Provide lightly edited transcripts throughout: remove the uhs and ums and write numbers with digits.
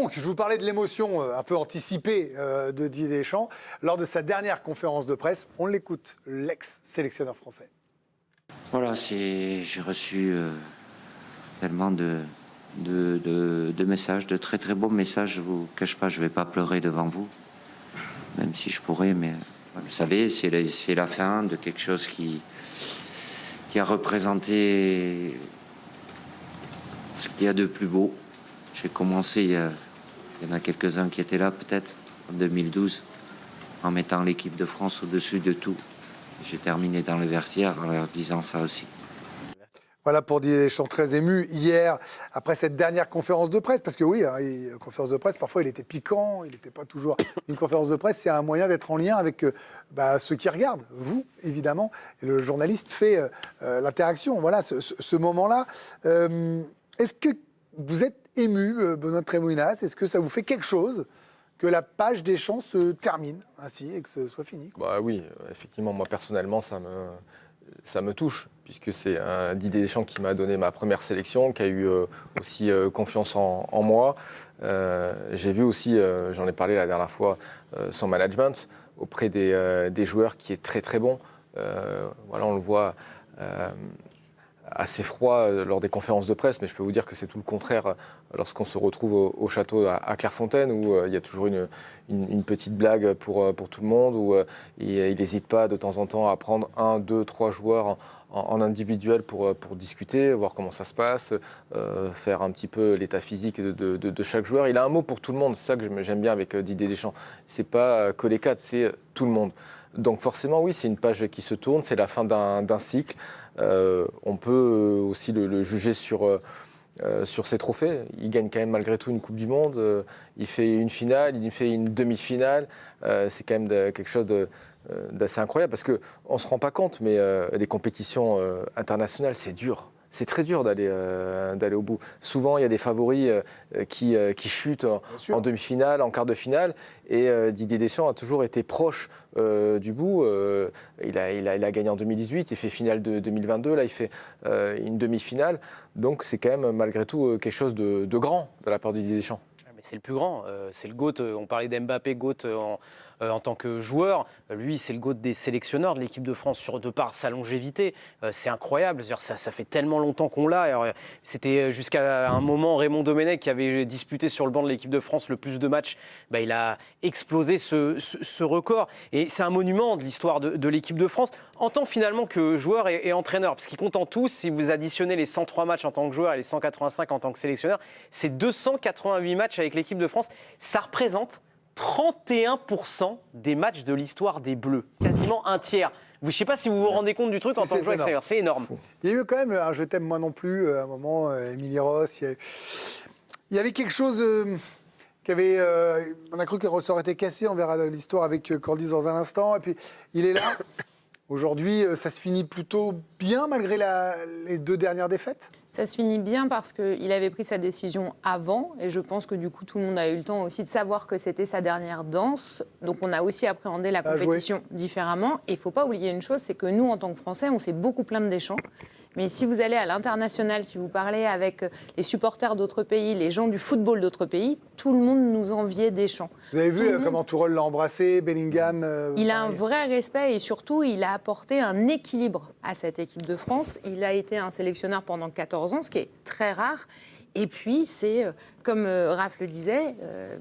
Donc, je vous parlais de l'émotion un peu anticipée de Didier Deschamps lors de sa dernière conférence de presse. On l'écoute, l'ex-sélectionneur français. Voilà, j'ai reçu tellement de messages, de très très beaux messages. Je vous cache pas, je vais pas pleurer devant vous, même si je pourrais, mais vous savez, c'est la fin de quelque chose qui a représenté ce qu'il y a de plus beau. J'ai commencé, il y en a quelques-uns qui étaient là peut-être, en 2012, en mettant l'équipe de France au-dessus de tout. J'ai terminé dans le vestiaire en leur disant ça aussi. Voilà pour Didier Deschamps, très ému hier, après cette dernière conférence de presse. Parce que oui, conférence de presse, parfois il était piquant, il n'était pas toujours... Une conférence de presse, c'est un moyen d'être en lien avec ceux qui regardent, vous, évidemment. Et le journaliste fait l'interaction. Voilà, ce moment-là. Est-ce que vous êtes ému, Benoît Trémoulinas? Est-ce que ça vous fait quelque chose que la page Deschamps se termine ainsi et que ce soit fini? Oui, effectivement, moi personnellement, ça me touche, puisque c'est Didier Deschamps qui m'a donné ma première sélection, qui a eu aussi confiance en moi. J'ai vu aussi, j'en ai parlé la dernière fois, son management auprès des joueurs qui est très très bon. Voilà, on le voit assez froid lors des conférences de presse, mais je peux vous dire que c'est tout le contraire lorsqu'on se retrouve au château à Clairefontaine, où il y a toujours une petite blague pour tout le monde, où il n'hésite pas de temps en temps à prendre 1, 2, 3 joueurs en individuel pour discuter, voir comment ça se passe, faire un petit peu l'état physique de chaque joueur. Il a un mot pour tout le monde, c'est ça que j'aime bien avec Didier Deschamps. C'est pas que les 4, c'est tout le monde. Donc forcément, oui, c'est une page qui se tourne, c'est la fin d'un cycle. On peut aussi le juger sur ses trophées. Il gagne quand même malgré tout une Coupe du Monde. Il fait une finale, il fait une demi-finale. C'est quand même quelque chose d'assez incroyable parce qu'on ne se rend pas compte, mais les compétitions internationales, c'est dur. C'est très dur d'aller au bout. Souvent, il y a des favoris qui chutent en demi-finale, en quart de finale. Et Didier Deschamps a toujours été proche du bout. Il a gagné en 2018, il fait finale de 2022. Là, il fait une demi-finale. Donc, c'est quand même, malgré tout, quelque chose de grand de la part de Didier Deschamps. Mais c'est le plus grand. C'est le GOAT. On parlait d'Mbappé, GOAT en tant que joueur. Lui, c'est le GOAT des sélectionneurs de l'équipe de France de par sa longévité. C'est incroyable. Ça fait tellement longtemps qu'on l'a. Alors, c'était jusqu'à un moment Raymond Domenech qui avait disputé sur le banc de l'équipe de France le plus de matchs. Il a explosé ce record. Et c'est un monument de l'histoire de l'équipe de France en tant finalement que joueur et entraîneur. Parce qu'il compte en tout, si vous additionnez les 103 matchs en tant que joueur et les 185 en tant que sélectionneur, c'est 288 matchs avec l'équipe de France. Ça représente 31% des matchs de l'histoire des Bleus. Quasiment un tiers. Je ne sais pas si vous vous rendez compte du truc en tant que joueur extérieur. C'est énorme. Il y a eu quand même un Je t'aime moi non plus, à un moment, Émilie Ross. Il y avait quelque chose qui avait... on a cru que ça aurait été cassé. On verra l'histoire avec Candice dans un instant. Et puis, il est là. Aujourd'hui, ça se finit plutôt bien malgré les 2 dernières défaites? Ça se finit bien parce qu'il avait pris sa décision avant et je pense que du coup tout le monde a eu le temps aussi de savoir que c'était sa dernière danse. Donc on a aussi appréhendé la compétition différemment. Et il ne faut pas oublier une chose, c'est que nous en tant que Français, on s'est beaucoup plaint de Deschamps. Mais si vous allez à l'international, si vous parlez avec les supporters d'autres pays, les gens du football d'autres pays, tout le monde nous enviait Deschamps. Vous avez vu comment Tourelle l'a embrassé, Bellingham Il a un vrai respect et surtout, il a apporté un équilibre à cette équipe de France. Il a été un sélectionneur pendant 14 ans, ce qui est très rare. Et puis, c'est, comme Raph le disait,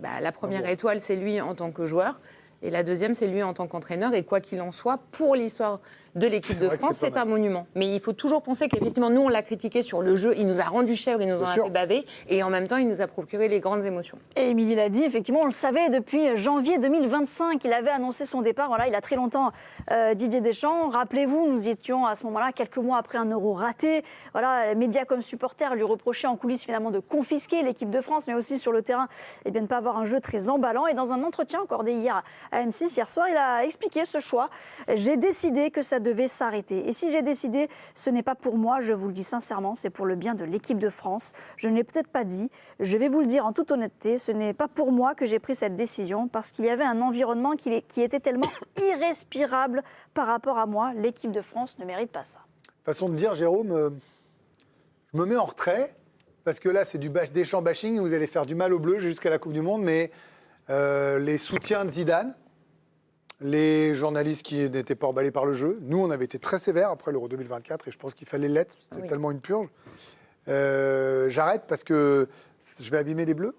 la première étoile, c'est lui en tant que joueur. Et la deuxième, c'est lui en tant qu'entraîneur. Et quoi qu'il en soit, pour l'histoire de l'équipe de France, c'est un monument. Mais il faut toujours penser qu'effectivement, nous, on l'a critiqué sur le jeu. Il nous a rendu chèvre, il nous en a fait baver. Et en même temps, il nous a procuré les grandes émotions. Et Émilie l'a dit, effectivement, on le savait depuis janvier 2025. Il avait annoncé son départ. Voilà, il a très longtemps, Didier Deschamps. Rappelez-vous, nous étions à ce moment-là, quelques mois après un Euro raté. Voilà, les médias comme supporters lui reprochaient en coulisses finalement de confisquer l'équipe de France, mais aussi sur le terrain, de ne pas avoir un jeu très emballant. Et dans un entretien accordé hier à M6, hier soir, il a expliqué ce choix. J'ai décidé que ça devait s'arrêter. Et si j'ai décidé, ce n'est pas pour moi, je vous le dis sincèrement, c'est pour le bien de l'équipe de France. Je ne l'ai peut-être pas dit, je vais vous le dire en toute honnêteté, ce n'est pas pour moi que j'ai pris cette décision, parce qu'il y avait un environnement qui était tellement irrespirable par rapport à moi. L'équipe de France ne mérite pas ça. Façon de dire, Jérôme, je me mets en retrait parce que là, c'est du Deschamps bashing, vous allez faire du mal aux Bleus jusqu'à la Coupe du Monde, mais les soutiens de Zidane, les journalistes qui n'étaient pas emballés par le jeu, nous, on avait été très sévères après l'Euro 2024, et je pense qu'il fallait l'être, c'était tellement une purge. J'arrête parce que je vais abîmer les Bleus.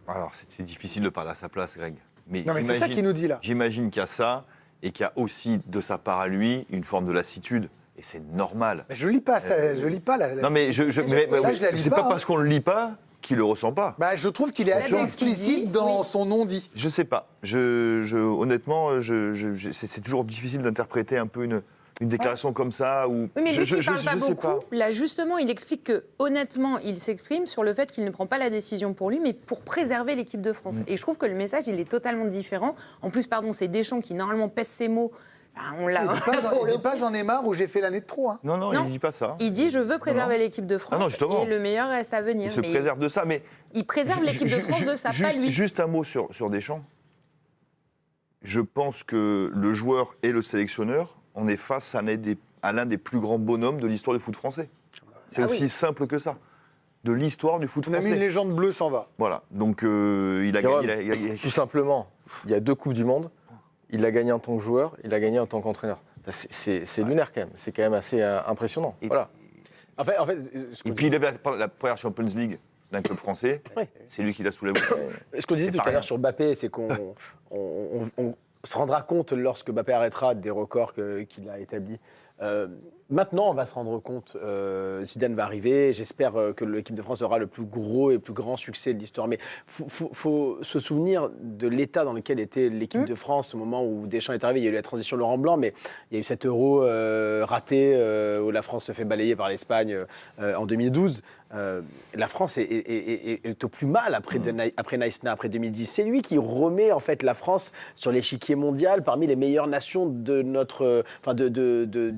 Alors, c'est difficile de parler à sa place, Greg. Non, mais c'est ça qu'il nous dit, là. J'imagine qu'il y a ça, et qu'il y a aussi, de sa part à lui, une forme de lassitude. Et c'est normal. Mais je lis pas ça, je lis pas la. Non, mais je la lis c'est pas, pas parce qu'on le lit pas qu'il le ressent pas. Bah, je trouve qu'il est assez explicite dans son non-dit. Je sais pas. Honnêtement, c'est toujours difficile d'interpréter un peu une déclaration comme ça. Ou... Oui, mais lui qui ne parle pas sais beaucoup, là justement, il explique que honnêtement, il s'exprime sur le fait qu'il ne prend pas la décision pour lui, mais pour préserver l'équipe de France. Et je trouve que le message, il est totalement différent. En plus, pardon, c'est Deschamps qui normalement pèse ses mots. Enfin, on l'a. Il dit pas j'en ai marre ou j'ai fait l'année de trop. Hein. Non, il dit pas ça. Il dit je veux préserver l'équipe de France et le meilleur reste à venir. Il se préserve de ça, mais il préserve l'équipe de France de ça, pas lui. Juste un mot sur Deschamps. Je pense que le joueur et le sélectionneur, on est face à l'un des plus grands bonhommes de l'histoire du foot français. C'est aussi simple que ça. De l'histoire du foot français. On a mis une légende bleue s'en va. Voilà. Donc il a gagné. Tout simplement, il y a 2 Coupes du Monde. Il l'a gagné en tant que joueur, il l'a gagné en tant qu'entraîneur. C'est lunaire quand même. C'est quand même assez impressionnant. Voilà. En fait, et puis il avait la première Champions League d'un club français. Oui. C'est lui qui l'a sous la bouche. Ce qu'on disait tout à l'heure sur Mbappé, c'est qu'on se rendra compte lorsque Mbappé arrêtera des records qu'il a établis. Maintenant, on va se rendre compte, Zidane va arriver, j'espère que l'équipe de France aura le plus gros et le plus grand succès de l'histoire. Mais il faut se souvenir de l'état dans lequel était l'équipe de France au moment où Deschamps est arrivé. Il y a eu la transition Laurent Blanc, mais il y a eu cet Euro raté où la France se fait balayer par l'Espagne en 2012. La France est au plus mal après Naïsna, après 2010. C'est lui qui remet en fait la France sur l'échiquier mondial parmi les meilleures nations de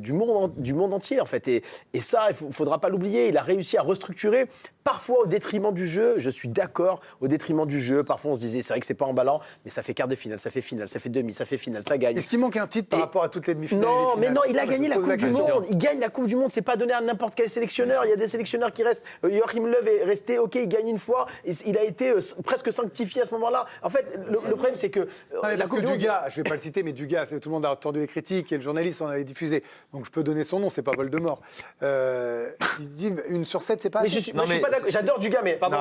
du monde entier en fait. Et ça, il ne faudra pas l'oublier. Il a réussi à restructurer, parfois au détriment du jeu. Je suis d'accord, au détriment du jeu. Parfois, on se disait, c'est vrai que c'est pas emballant, mais ça fait quart de finale, ça fait finale, ça fait demi, ça fait finale, ça gagne. Est-ce qu'il manque un titre par rapport à toutes les demi-finales? Non, mais non, il a gagné la Coupe du Monde. Il gagne la Coupe du Monde. C'est pas donné à n'importe quel sélectionneur. Il y a des sélectionneurs qui restent. Joachim Löw est resté, ok, il gagne une fois. Il a été presque sanctifié à ce moment-là. En fait, le problème, c'est que la Coupe du Monde. Dugas, je vais pas le citer, mais Dugas, tout le monde a entendu les critiques et le journaliste en avait diffusé. Donc je peux donner son nom, c'est pas Voldemort. Il dit 1 sur 7, c'est pas. Mais je suis pas d'accord. J'adore Dugas, mais pardon.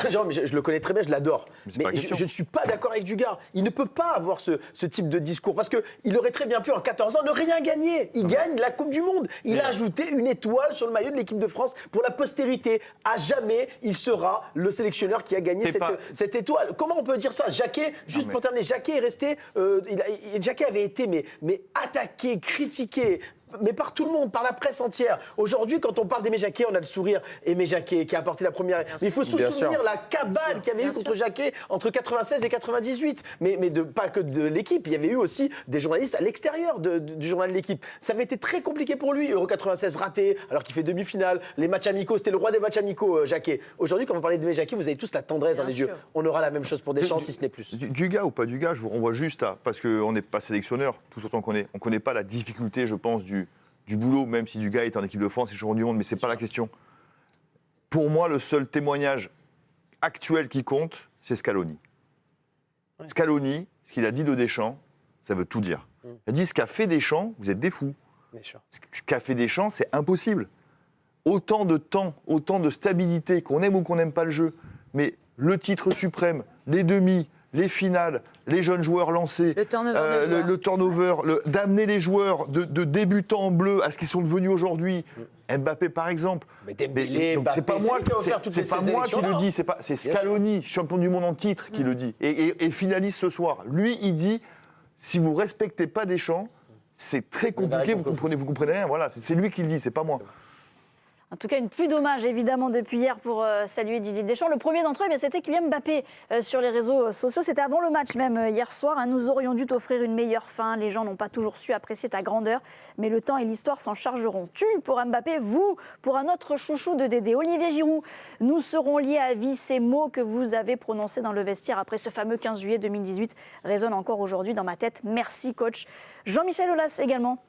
Genre, je le connais très bien, je l'adore. Mais je ne suis pas d'accord avec Dugas. Il ne peut pas avoir ce type de discours parce qu'il aurait très bien pu en 14 ans ne rien gagner. Il gagne la Coupe du Monde. Il a ajouté une étoile sur le maillot de l'équipe de France pour la postérité. À jamais, il sera le sélectionneur qui a gagné cette étoile. Comment on peut dire ça? Jacquet, juste pour terminer, Jacquet est resté. Jacquet avait été mais attaqué, critiqué. Mais par tout le monde, par la presse entière. Aujourd'hui, quand on parle d'Aimé Jacquet, on a le sourire. Aimé Jacquet qui a apporté la première. Mais il faut se souvenir la cabale qu'il y avait eu contre Jacquet entre 96 et 98. Mais pas que de l'équipe. Il y avait eu aussi des journalistes à l'extérieur du journal de l'équipe. Ça avait été très compliqué pour lui. Euro 96 raté, alors qu'il fait demi-finale. Les matchs amicaux, c'était le roi des matchs amicaux, Jacquet. Aujourd'hui, quand vous parlez d'Aimé Jacquet, vous avez tous la tendresse dans les yeux. On aura la même chose pour Deschamps, si ce n'est plus. Dugas ou pas Dugas, je vous renvoie juste à. Parce qu'on n'est pas sélectionneur, tout autant qu'on est. On ne connaît pas la difficulté, je pense, du boulot, même si Dugas est en équipe de France et champion du monde, mais ce n'est pas la question. Pour moi, le seul témoignage actuel qui compte, c'est Scaloni. Ouais. Scaloni, ce qu'il a dit de Deschamps, ça veut tout dire. Il a dit ce qu'a fait Deschamps, vous êtes des fous. Bien sûr. Ce qu'a fait Deschamps, c'est impossible. Autant de temps, autant de stabilité, qu'on aime ou qu'on n'aime pas le jeu, mais le titre suprême, les demi, les finales, les jeunes joueurs lancés, le turnover, d'amener les joueurs de débutants en bleu à ce qu'ils sont devenus aujourd'hui. Mbappé, par exemple. Mais Dembélé, Mbappé, c'est pas moi qui le dis, c'est Scaloni, champion du monde en titre, qui le dit. Et finaliste ce soir. Lui, il dit, si vous ne respectez pas Deschamps, c'est très compliqué, vous comprenez rien. Voilà, c'est lui qui le dit, c'est pas moi. En tout cas, une pluie d'hommages, évidemment, depuis hier pour saluer Didier Deschamps. Le premier d'entre eux, c'était Kylian Mbappé sur les réseaux sociaux. C'était avant le match, même hier soir. Nous aurions dû t'offrir une meilleure fin. Les gens n'ont pas toujours su apprécier ta grandeur. Mais le temps et l'histoire s'en chargeront. Tu pour Mbappé, vous pour un autre chouchou de Dédé, Olivier Giroud. Nous serons liés à vie. Ces mots que vous avez prononcés dans le vestiaire après ce fameux 15 juillet 2018 résonnent encore aujourd'hui dans ma tête. Merci, coach. Jean-Michel Aulas également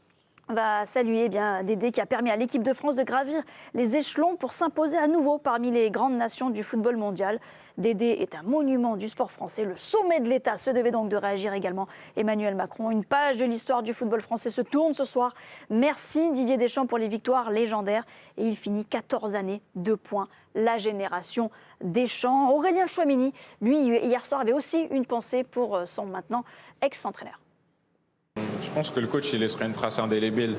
va saluer Dédé qui a permis à l'équipe de France de gravir les échelons pour s'imposer à nouveau parmi les grandes nations du football mondial. Dédé est un monument du sport français. Le sommet de l'État se devait donc de réagir également. Emmanuel Macron, une page de l'histoire du football français se tourne ce soir. Merci Didier Deschamps pour les victoires légendaires. Et il finit 14 années, 2 points. La génération Deschamps. Aurélien Chouamini, lui, hier soir, avait aussi une pensée pour son maintenant ex-entraîneur. Je pense que le coach, il laissera une trace indélébile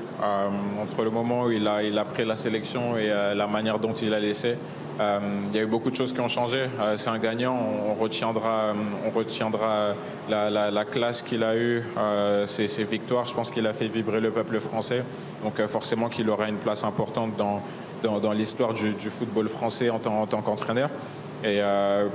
entre le moment où il a pris la sélection et la manière dont il a laissé. Il y a eu beaucoup de choses qui ont changé. C'est un gagnant. On retiendra la classe qu'il a eue, ses victoires. Je pense qu'il a fait vibrer le peuple français. Donc forcément qu'il aura une place importante dans l'histoire du football français en tant qu'entraîneur. Et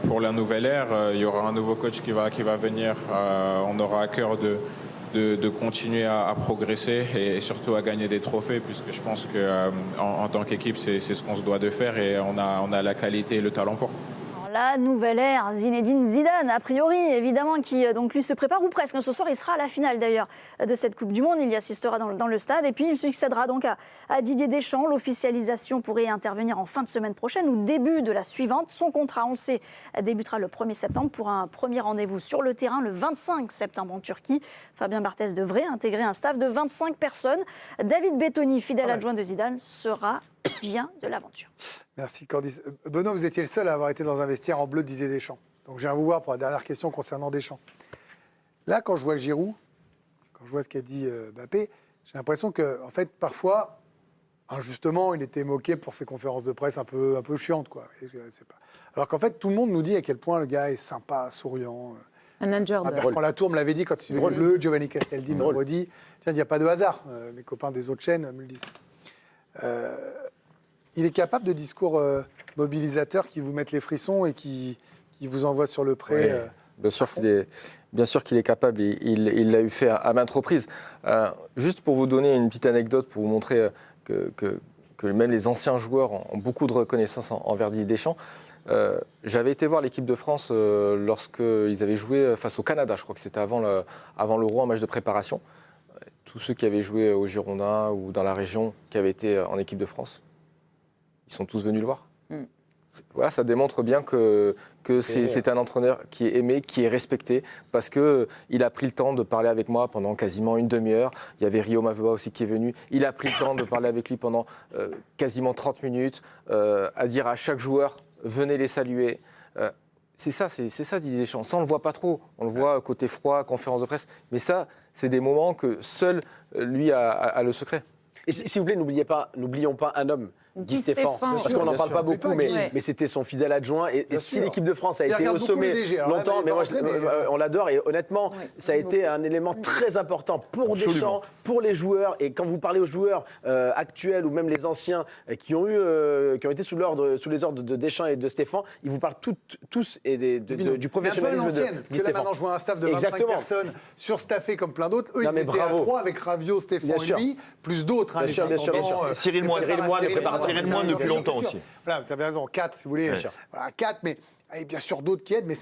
pour la nouvelle ère, il y aura un nouveau coach qui va venir. On aura à cœur de continuer à progresser et surtout à gagner des trophées, puisque je pense qu'en tant qu'équipe, c'est ce qu'on se doit de faire et on a la qualité et le talent pour. La nouvelle ère, Zinedine Zidane, a priori, évidemment, qui donc lui se prépare, ou presque. Ce soir, il sera à la finale d'ailleurs de cette Coupe du Monde. Il y assistera dans le stade et puis il succédera donc à Didier Deschamps. L'officialisation pourrait intervenir en fin de semaine prochaine ou début de la suivante. Son contrat, on le sait, débutera le 1er septembre pour un premier rendez-vous sur le terrain le 25 septembre en Turquie. Fabien Barthez devrait intégrer un staff de 25 personnes. David Bettoni, fidèle adjoint de Zidane, sera bien de l'aventure. Merci Candice. Benoît, vous étiez le seul à avoir été dans un vestiaire en bleu de Didier Deschamps. Donc je viens vous voir pour la dernière question concernant Deschamps. Là, quand je vois Giroud, quand je vois ce qu'a dit Mbappé, j'ai l'impression que, en fait, parfois, injustement, il était moqué pour ses conférences de presse un peu chiantes, quoi. Alors qu'en fait, tout le monde nous dit à quel point le gars est sympa, souriant. Bertrand Latour me l'avait dit quand il suivait le bleu, Giovanni Castaldi me le redit. Tiens, il n'y a pas de hasard. Mes copains des autres chaînes me le disent. Il est capable de discours mobilisateurs qui vous mettent les frissons et qui vous envoient sur le pré. Bien sûr qu'il est capable, il l'a eu fait à maintes reprises. Juste pour vous donner une petite anecdote, pour vous montrer que même les anciens joueurs ont beaucoup de reconnaissance envers Didier Deschamps. J'avais été voir l'équipe de France lorsqu'ils avaient joué face au Canada, je crois que c'était avant l'Euro en match de préparation. Tous ceux qui avaient joué au Girondins ou dans la région, qui avaient été en équipe de France, ils sont tous venus le voir. Voilà, ça démontre bien que c'est un entraîneur qui est aimé, qui est respecté, parce qu'il a pris le temps de parler avec moi pendant quasiment une demi-heure. Il y avait Rio Mavoa aussi qui est venu. Il a pris le temps de parler avec lui pendant quasiment 30 minutes, à dire à chaque joueur, venez les saluer. C'est ça Didier Deschamps. Ça, on ne le voit pas trop. On le voit côté froid, conférence de presse. Mais ça, c'est des moments que seul lui a le secret. Et s'il vous plaît, n'oublions pas un homme, Guy Stéphane, parce qu'on n'en parle pas beaucoup, mais c'était son fidèle adjoint. Et si l'équipe de France a été au sommet longtemps, mais moi, on l'adore. Et honnêtement, ça a été un élément très important pour Deschamps, pour les joueurs. Et quand vous parlez aux joueurs actuels ou même les anciens qui ont été sous les ordres de Deschamps et de Stéphane, ils vous parlent tous du professionnalisme de Guy Stéphane. Là, maintenant, je vois un staff de 25 personnes surstaffés comme plein d'autres. Eux, ils étaient à 3 avec Raviot, Stéphane et lui, plus d'autres. Bien sûr. Cyril Moine depuis longtemps aussi. Voilà, tu avais raison, 4 si vous voulez. Voilà, 4, mais et bien sûr d'autres qui aident. Mais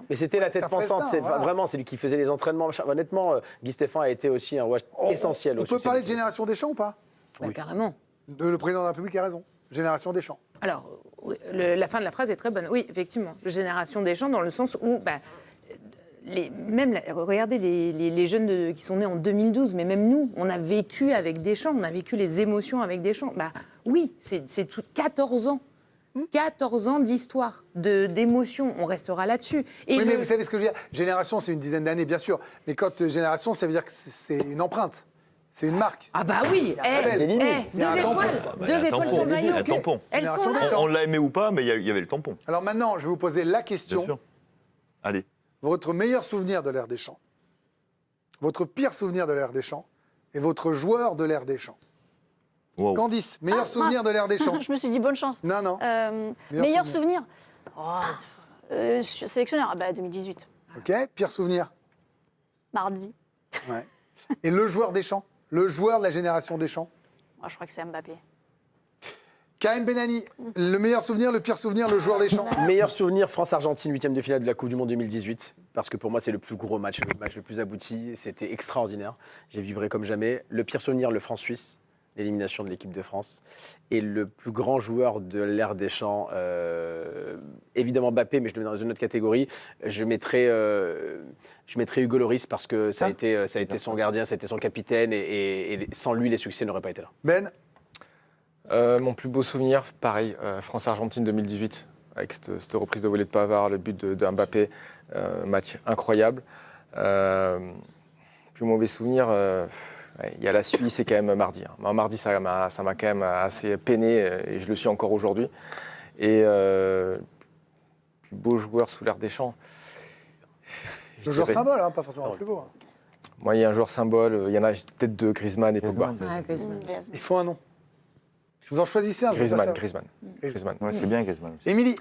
mais c'était la tête pensante. Vraiment, c'est lui qui faisait les entraînements. Honnêtement, Guy Stéphane a été aussi un rouage essentiel. On peut parler de génération Deschamps ou pas? Carrément. Le président de la République a raison. Génération Deschamps. Alors, la fin de la phrase est très bonne. Oui, effectivement. Génération Deschamps dans le sens où... regardez les jeunes qui sont nés en 2012, mais même nous, on a vécu avec Deschamps, on a vécu les émotions avec Deschamps. Oui, c'est tout 14 ans. 14 ans d'histoire, d'émotions, on restera là-dessus. Mais vous savez ce que je veux dire? Génération, c'est une dizaine d'années, bien sûr. Mais quand génération, ça veut dire que c'est une empreinte. C'est une marque. Ah bah oui, 2 étoiles sur le maillot. Elles sont là. On l'a aimé ou pas, mais il y avait le tampon. Alors maintenant, je vais vous poser la question. Bien sûr. Allez. Votre meilleur souvenir de l'ère Deschamps, votre pire souvenir de l'ère Deschamps et votre joueur de l'ère Deschamps. Wow. Candice, meilleur souvenir de l'ère Deschamps. Je me suis dit bonne chance. Non. Meilleur souvenir. Sélectionneur, 2018. Ok, pire souvenir. Mardi. Ouais. Et le joueur Deschamps, le joueur de la génération Deschamps. Je crois que c'est Mbappé. Karim Benani, le meilleur souvenir, le pire souvenir, le joueur des champs. Meilleur souvenir, France-Argentine, 8e de finale de la Coupe du Monde 2018. Parce que pour moi, c'est le plus gros match, le match le plus abouti. C'était extraordinaire. J'ai vibré comme jamais. Le pire souvenir, le France-Suisse, l'élimination de l'équipe de France. Et le plus grand joueur de l'ère des champs, évidemment Mbappé, mais je le mets dans une autre catégorie. Je mettrais Hugo Lloris parce que ça a été son gardien, ça a été son capitaine. Et sans lui, les succès n'auraient pas été là. Ben, Mon plus beau souvenir, pareil, France-Argentine 2018, avec cette reprise de volée de Pavard, le but de Mbappé, match incroyable. Plus mauvais souvenir, il y a la Suisse, c'est quand même mardi. Mardi, ça m'a quand même assez peiné, et je le suis encore aujourd'hui. Et plus beau joueur sous l'air des champs. le joueur symbole, hein, pas forcément le plus beau. Hein. Moi, il y a un joueur symbole, il y en a peut-être deux, Griezmann et Pogba. Il faut un nom. Vous en choisissez un. Griezmann. Ouais, c'est bien Griezmann. Émilie.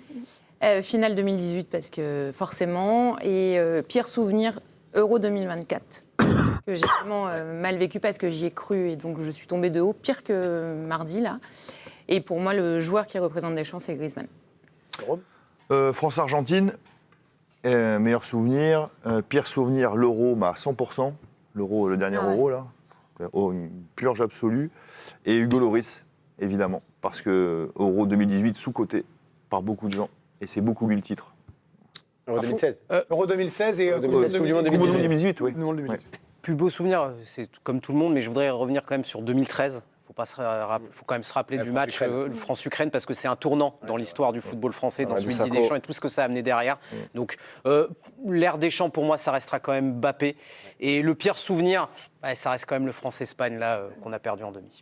Finale 2018 parce que forcément, et pire souvenir, Euro 2024, que j'ai vraiment mal vécu parce que j'y ai cru et donc je suis tombée de haut, pire que mardi là. Et pour moi, le joueur qui représente Deschamps, c'est Griezmann. France-Argentine, meilleur souvenir. Pire souvenir, l'Euro, à 100%. L'Euro, le dernier Euro, là. Une purge absolue. Et Hugo Lloris, évidemment, parce que Euro 2018 sous-coté par beaucoup de gens, et c'est beaucoup lui le titre. Euro 2016. Euro 2016 et Euro 2016, Coupe du Monde 2018, oui. Coupe du Monde 2018. Plus beau souvenir, c'est comme tout le monde, mais je voudrais revenir quand même sur 2013. Il faut quand même se rappeler du match France-Ukraine parce que c'est un tournant dans l'histoire du football français, dans celui de Didier Deschamps et tout ce que ça a amené derrière. Donc l'ère Deschamps, pour moi, ça restera quand même Mbappé. Et le pire souvenir, ça reste quand même le France-Espagne là qu'on a perdu en demi.